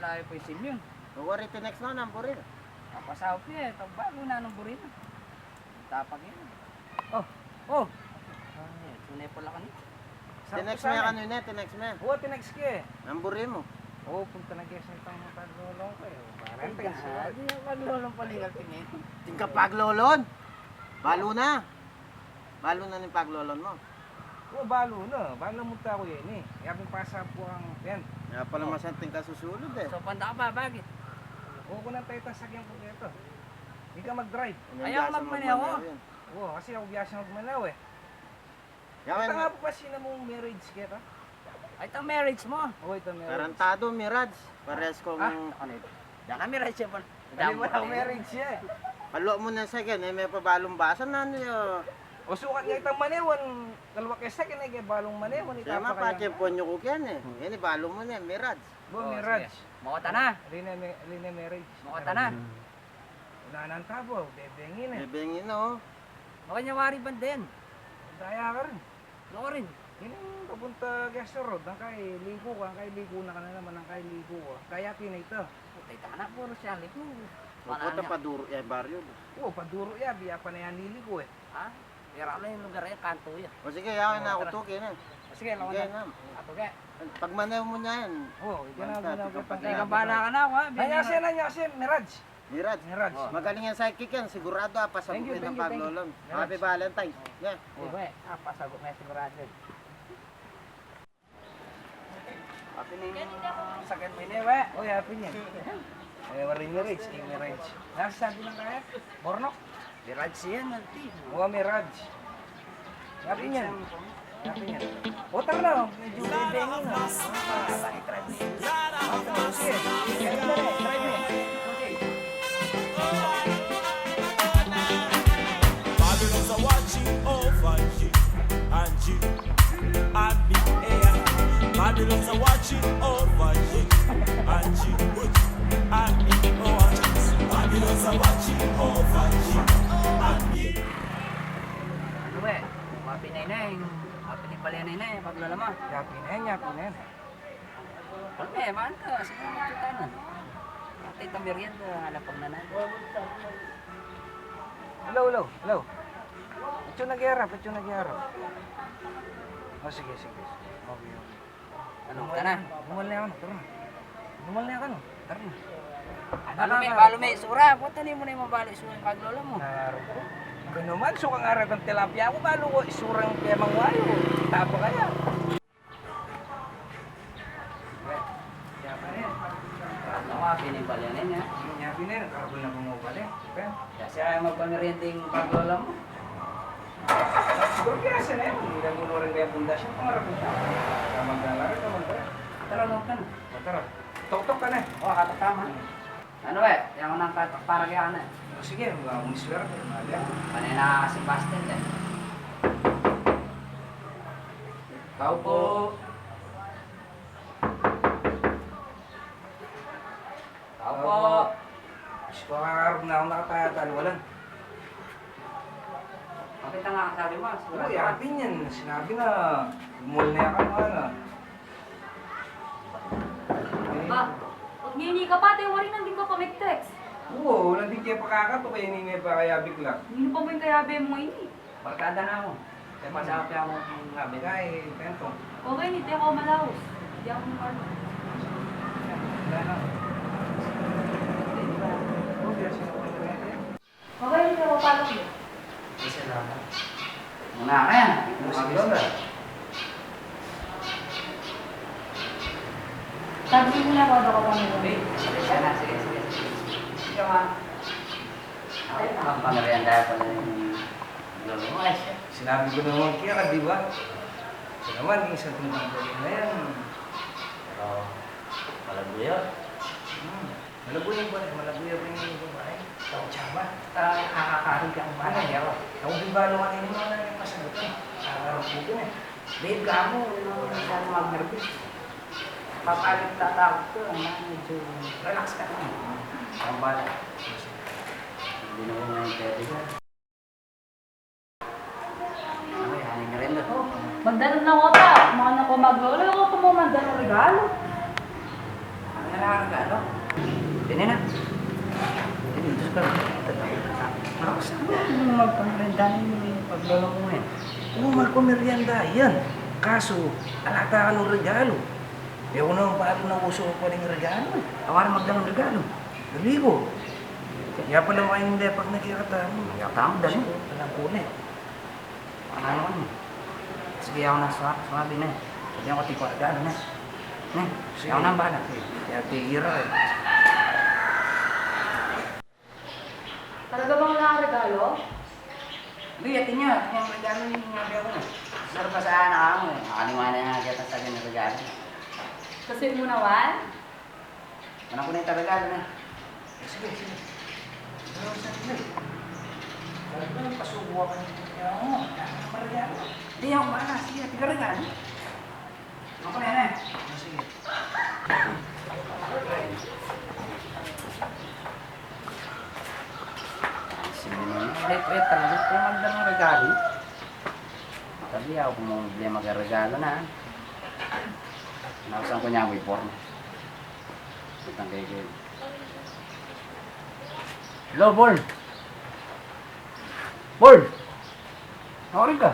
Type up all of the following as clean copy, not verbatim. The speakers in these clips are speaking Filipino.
tayo po isim yun. Wari tinex na ng buril. Kapasahop niya, ito bago na nung burin. Tapag yun. Oh, oh. Ay, tunay pala ka niya. Tinex mo yan kanina, tinex mo yan. Oo, tinex ka eh. Ang buril mo. Oo, punta na guys itong paglulong ko eh. Ay, hindi yung paglulong palingal tingin. Tingka paglolon. Balo na. Balo na ng paglolon mo. Oo, balo na. Balo mo ta ko yan eh. Yapong pasa po ang yan. Kaya pala masanting ka susunod eh. So, panda ka ba? Bakit? Oo, kung nang tayo tasagyan ko dito. Hindi ka mag-drive. Ayaw magmaneho. Oo, kasi ako biyasa magmanaw eh. Yaman, Ito nga po kasi na mong marriage kita. Ay, ito marriage mo. Oo, ito marriage. tarantado, Mirage. Pares kong... Ano ito? Yan ka marriage siya pa. Dali mo lang marriage siya eh. Palo mo na second, eh, may pabalong basan na niyo. O sukat nga itang manewan. Kalwa kay second ay kay balong manewan. Kaya mapachempon nyo ko yan eh. Yan eh, balo mo na, Mirage. Bo, marriage. Mukota na. Rina marriage. Mukota na. Wala nang tabo. Bebengin eh. Bibingin no. Baka niya wari ba din? Daya ka rin. Ako rin. Yun yung papunta Gastro Road. Ang kay ligo ka. Ang kay ligo na ka na naman. Ang kay ligo ka. Kaya pinay ito. Putay tana, puro siya. Ligo. Pupunta pa duro, eh, baryo. Oo, paduro ya. Biya pa na yan liligo eh. Ha? Pero ano yung lugar yan? Kanto yan. O sige, yakin na ako tukin eh. Sige, lawan Sige na. na. Ato ka. Pag manew mo niya yan, Oo, ginagawa Basta, ko pang Teka, bahala ka na ako ha. Nanyasin, Mirage. Mirage. Mirage. Oh. Magaling yan sidekick yan, sigurado Thank you, pasagutin ng thank you, thank you. paglolon. Mirage. Happy Valentine's. Yeah. Iba eh. Pasagot na sigurado. Pati na yung sakit mo yun eh. Oh, happy niya. Eh, waring Mirage, King Mirage. Nasasabi lang kaya? Bornok? Mirage yan. Nanti. Oo, Mirage. Happy niya. Happy niya. O, tara na. Medyo bibengin na. Try mo yun. Sige. Sige, try mo. Babylon's are watching over you and you and me. Babylon's are watching over you and you and me. Oh, Babylon's are watching over you and me. Ano eh? Mga Pinay na yung mga Pinipalinay na yung paglulama. Happy na yan, happy na yan. Wala eh, maan ka. Sige mo kita na. At ito merienda, halapag na na. Hello, hello, hello. Ito nagyarap, ito nagyarap. Oh, sige, sige. Okay, okay. Ano ka na? Bumal na yan, tara na. Bumal na yan, tara na. Balo may isura. Punta niyo mo na yung mabalo isura yung paglola mo. Narap ko. Ganun man, so kang arap ng tilapia ako, balo ko isurang kemang wayo. Tapo kaya. Ano nga, pinipalyanin niya. Sinyabi na yun, karabol na bumubali. Kasi ayaw magpamerienda yung paglola mo. Siguro kaya siya na yun, hindi na muna rin kaya pundasyon, pangarap mo siya. Kamagdala rin, kamagdala. Tara, no ka na. Tara, tok-tok ka na. O, katak tama. Ano eh, yung nang katak para kaya na. O sige, mga umiswerte, mga Panay na kasi pastel eh. Tao po. Tao po. Gusto ka karab na akong nakatayatan, walang. Bakit ang nakasabi mo? Uy, happy niyan. Sinabi na, mall na yan ka naman ah. Ba, pag nini ka pa, tayo rin hindi ka pa mag-text. Oo, wala din kayo pakakato kaya hindi pa kaya bigla. Hindi pa mo yung kayabe mo ini. Barkada na ako. Kaya pasakap ako ng gabi. Kaya, tento. Okay, hindi ako malaos. Hindi ako marunong. Wala na. Okay, sinabi na yan. Okay, hindi ako palong yun. Isa lang. Muna ka yan. Maglola. Sabi mo na ako daw ka pang Okay, sige na. Sige, sige. Sige ka. Ay, nakapamerienda pala yung lolo mo. Ay, siya. Sinabi ko naman kaya ka, di ba? Ito naman, yung isang tumutanggalin na yan. Pero, malabuyo. Malabuyo ba? Malabuyo ba yung babae? Tao tsaba. Nakakarin ka kung paano. Yaw. Ako din ba naman yung mga nagpasagutan? Kakarap ko din eh. Babe, gamo. Masyado mag-nervous. Papalit tatawag ko. Medyo relax ka na. Ang bala. Hindi na ko ngayon pwede ka. Ay, haling rin na. Magdano na ako pa. Mga na ko maglolo. Ako pa mo magdano regalo. Ano Alam ka, ano? Hindi na. Hindi, Diyos ka. Marakas ako. Magpamerienda yung paglolo mo eh. Oo, magpamerienda. Yan. Kaso, alata ka ng regalo. Eh, ako naman bago na uso ko pa rin regalo. Awarin magdalang regalo. Daligo. Kaya pala mo kayong hindi pag nagkikata mo. Nagkikata mo, dali ko. Alam ko na eh. Ano naman eh. Sige, ako na sabi na eh. Sabi ako tipo regalo na. Sige, ako na ang bahala. Kaya tihira eh. Talaga bang wala kang regalo? Hindi, yatin niya. Yung regalo yung nabi ako na. Sarap pa sa anak ako eh. Nakalimanan nga kita sa ganyan regalo. Kasi umunawan? Anak ko na yung regalo na. Sige. Pero sa akin eh. Sabi ko, pasubuha ka niya ako. Ano regalo? Hindi ako bahala. Sige, tiga regalo. Ako na yan eh. Sige. Wait talaga. Kung magdala ng regalo. Sabi ako kung bumili mag-regalo na. Nausan ko niya ang wayform. Itang kayo. Hello, Bol! Bol! Nakurin ka?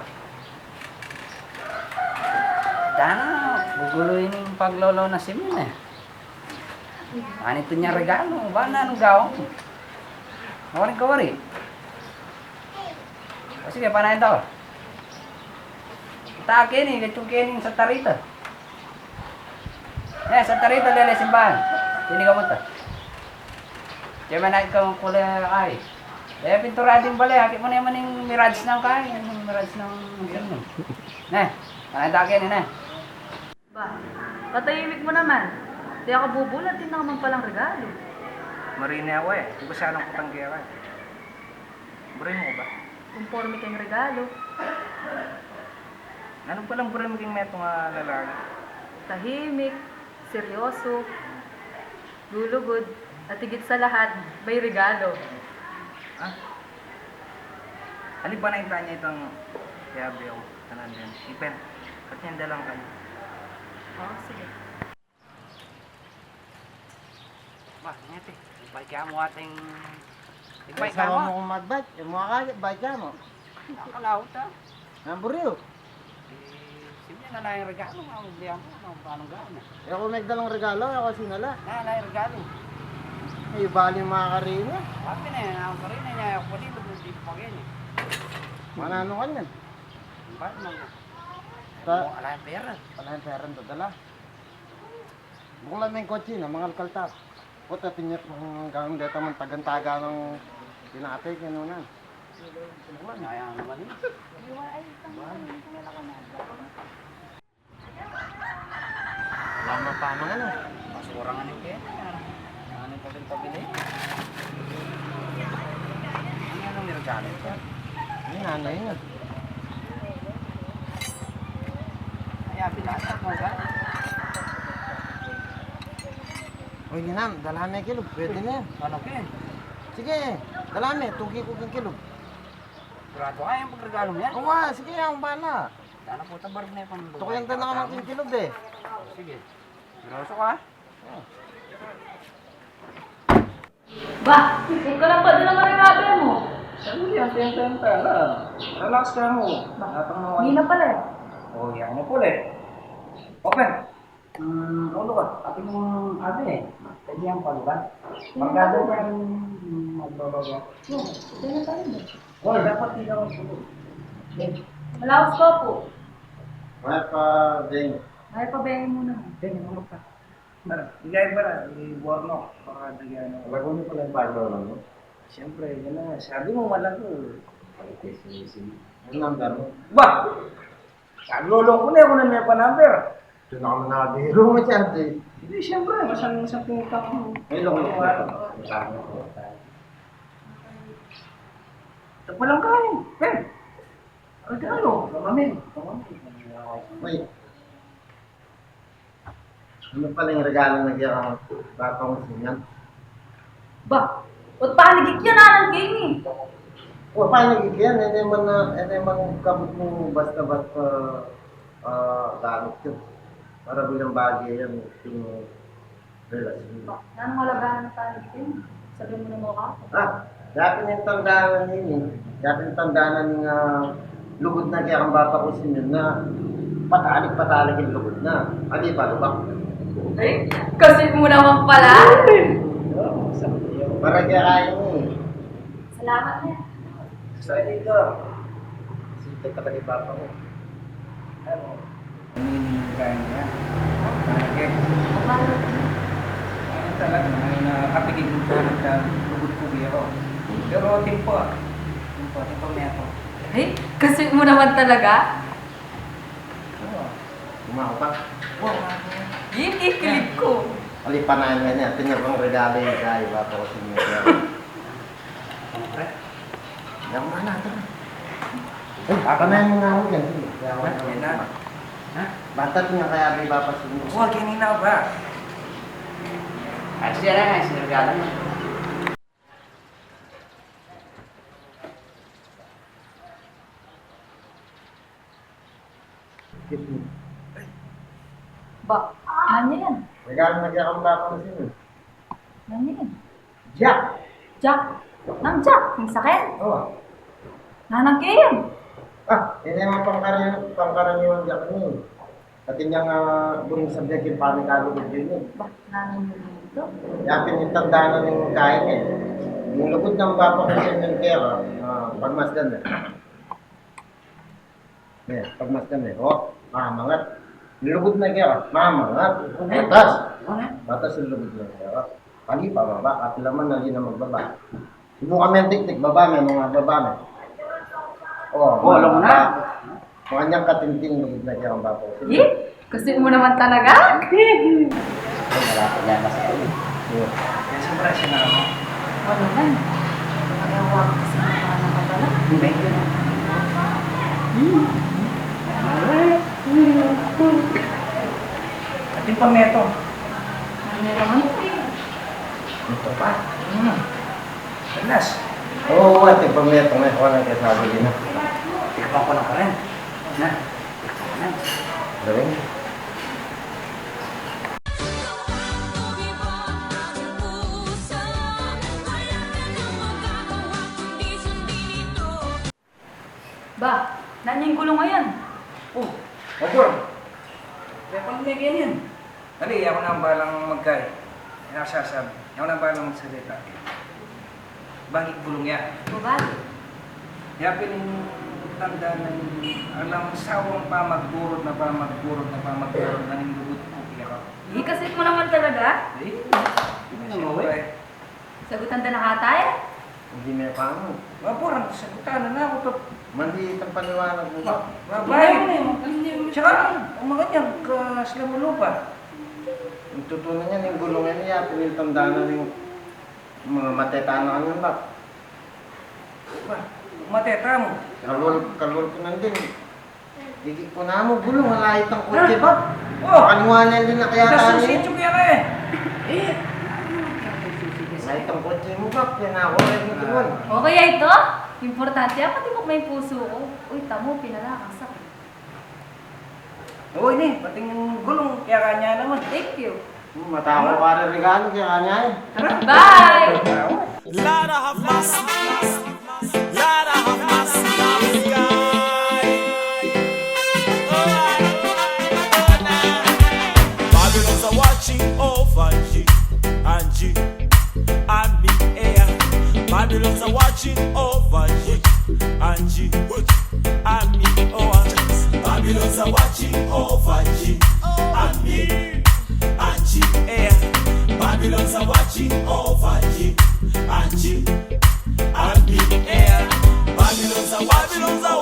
Dana, guguluhin yung paglolo na si Min eh. Anito niya regalo. Ba na anong gawang? Nakurin ka, wari. O sige, panahin daw. Ita kini, gachong kini sa tarita. Sa tarita lele simbahan. Sini ka punta. Kaya manay kang kulay ay. Kaya pintura din bali, hakit mo na naman yung mirage ng kay, yung mirage ng ano. Panahin daw kini na. Ba, patahimik mo naman. Di ako bubulat, din naman palang regalo. Marina ako eh. Di ba sanang kutanggiya ka? Burin mo ba? Conforme kayong regalo. Anong palang burin maging meto nga lalaki? Tahimik, seryoso, lulugod, at higit sa lahat, may regalo. Ha? Alin ba na yung tanya itong yabi ako? Tanan din. Ipen, at yung dalang ka niya. Oo, sige. Ba, ngete. Ibalik ka mo ating... Ibalik ka Sama mo mo. kung magbike. Yung mga kaya, bike ka mo. Nakalawot ha. Namburiw. Sige na lang yung regalo. Mabili mo. Paano gawin eh. Eh kung nagdalang regalo, ako sinala. Na yung regalo. Ay, bali yung mga karina. Sabi na yun. Ako rin na niya. Ako rin na dito pa ganyan. Manano ka niyan? Bakit mo? Ta- Wala yung pera. Wala yung pera to dala. Buklan na yung kotse na, mga kaltap. Puta, tinyat ng gawin dito man tagantaga ng pinatay, kano na. Kaya naman yun. Wala mo pa naman ano. Basura nga ng pera. Ano pa rin pabili? Ano yung regalo? Ay, nanay yun. Kaya pinasa mo ba? Uy, ginam, dalahan na yung kilog. Pwede na yan. Ano kin? Sige, dalahan na. Tugi ko kang kilog. Sigurado ka yung pagregalo mo yan? Uwa, sige, ang bala. Sana po tabarog na yung pambuhay. Tukuyan ka na ka ng kilog eh. Sige. Grosso ka? Ba, huwag ka lang pa din ang regalo mo. Sabi yan, tenta lang. Relax ka mo. Natang mo Hindi na pala eh. Oh, yan mo pala eh. Open. Ulo ka. Ate mong ate eh. Pwede yan palo ka. Magkado ka yung maglolo ka. Ito na tayo ba? Oh, dapat hindi ka magpulo. Malawas ko po. Wala pa, Deng. Ay, pabengin mo na. Then, ulog ka. Igay ba na? I-warno. Baka nagyan ako. Lago niyo pala yung paglolo mo. Siyempre, yun na. Sabi mo malago. Yung number mo. Ba! Saglolo ko na ako na may pa-number. Ito na kami nakabiro mo siya, Deng. Hindi, siyempre. Masang pinutang mo. May loko niyo pala. Ito pa lang kain. Ben! Regalo. Pamamin. Wait. Ano pala yung regalo na gano'n? Baka mo sinyan? Ba, ba't paligid yan ng king eh? O, paano gigyan? Hindi man kabot mo basta-basta gamit yun. Para bilang bagay yan. Yung Relasyon. Nanong malagahan tayo din? Sabi mo na mo ka? Dapat yung tandaan yun eh. Dapat yung tandaan ng lugod na kaya ang bata ko sinun na patalik yung lugod na. Adi pa, lubak. Ay, kasi mo naman pala. Para kaya kaya mo eh. Salamat na. Sa dito. Sige talaga yung bata ko. Ano? Nanginigay niya. Bakit? Ayun talaga, may nakapigil ko sa lugod ko biro. Pero timpo ah. Timpo meto. Ay, kasi mo naman talaga. Oo. Umako pa. Wow, Yung kikilig ko. Alipanayan nga niya. Tingnan ko ang regalo yung kaya bata ko sinun. siyempre. Yang mana ito? Panayan mo nga ako dyan. Yan na. Ha? Bata nga kaya may bata sinun. Huwag, kanina ba? Ay, siya lang, sinirgala mo. Ba, ano yan? Regalo na kaya ang bata ko sinun. Ano yan? Jack! Jack. Nang Jack, yung sakit. Oo. Nanang kayo. Ini naman pangkaraniwan Jack ni. At yung buong subject yung panikalo ko din eh. Ba, nanang mo dito? Yapin yung tandaan na ng kain eh. Yung lugod ng bata ko sinun kaya, pagmasdan eh. Pagmasdan eh. Mamangat. Yung lugod na kaya, mamangat. Batas. Batas yung lugod na kaya. Pagi pa baba, at laman na rin na magbaba. Subukan mo yung tiktik, baba may mga baba may. Bolong na. Mga niyang katinting lugod na kaya ang bata ko. Kasi mo naman talaga. Malapit yan kasi ako. Kaya siyempre, sinama. Wala man. Ayaw kasi na pala. Hindi. At yung pameto. Ano naman? Ito pa. Galas. Oo, ate, pameto nga ako nang kasabi din. Tikpan ko lang pa rin. Na. Galing. Ba, nanyang gulong ngayon. Oh, Obor. Kaya pang may ganyan. Dali, ako na ang balang magkay. Nasasabi. Ako na ang balang magsalita. Bakit bulong yan? Bubali. Kaya pinintanda ng alam sawang pamagburot na nanginggugot ko kaya ka. Kasi mo naman talaga. Siyempre. Sagutan na nakatay. Hindi may pangod. Maburan, sagutan na ako to. Mandi itong paniwanag mo ba? Babae. Tsaka, ang mga niyang kaslamulupa. Ang tutunan niya yung gulungan niya, pinintandaan na yung mga matetana ano ba? Mateta mo. Kalul ko nandun. Higit ko na mo, gulong, malahit ang kotse ba? Oh! Kaliwanan din na kaya Ito tayo. susityo kaya ka eh. Malahit ang kotse mo ba? Kaya na ako rin mo tuwan. O kaya ito? Importante ako, pati mo may puso ko. Uy, tamo, pinalakasak. Oo, ini. Pating yung gulong kaya kanya naman. Thank you. Matawa ka rin regalo, kaya kanya eh. Bye! Lara have mercy, Lara have mercy, love guy. Babylons are watching over you and you and me. Babylons are watching over you and you and me. Babylons are watching over you and me. Babylons are watching over you and you and me. Babylons are